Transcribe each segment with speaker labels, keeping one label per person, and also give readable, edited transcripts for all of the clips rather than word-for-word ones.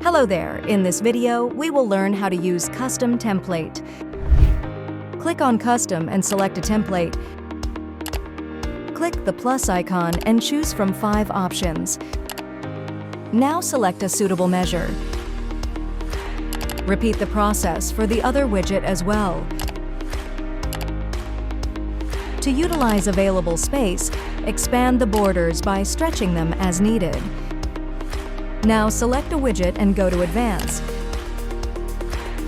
Speaker 1: Hello there! In this video, we will learn how to use Custom Template. Click on Custom and select a template. Click the plus icon and choose from 5 options. Now select a suitable measure. Repeat the process for the other widget as well. To utilize available space, expand the borders by stretching them as needed. Now select a widget and go to Advanced.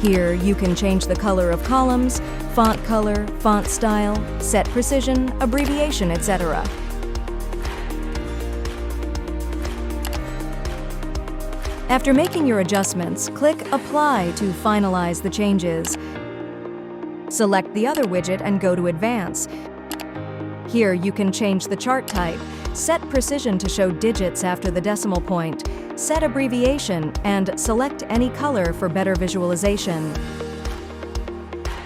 Speaker 1: Here you can change the color of columns, font color, font style, set precision, abbreviation, etc. After making your adjustments, click Apply to finalize the changes. Select the other widget and go to Advance. Here you can change the chart type, set precision to show digits after the decimal point, set abbreviation, and select any color for better visualization.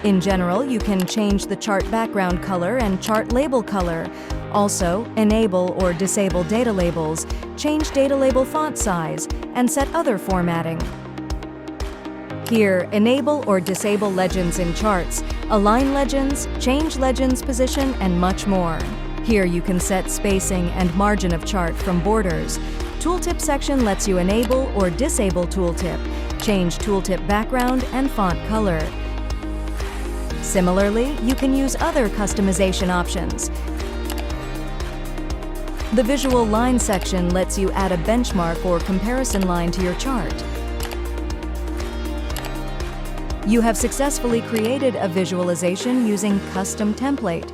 Speaker 1: In general, you can change the chart background color and chart label color. Also, enable or disable data labels, change data label font size, and set other formatting. Here, enable or disable legends in charts, align legends, change legends position, and much more. Here you can set spacing and margin of chart from borders. Tooltip section lets you enable or disable tooltip, change tooltip background and font color. Similarly, you can use other customization options. The visual line section lets you add a benchmark or comparison line to your chart. You have successfully created a visualization using Custom Template.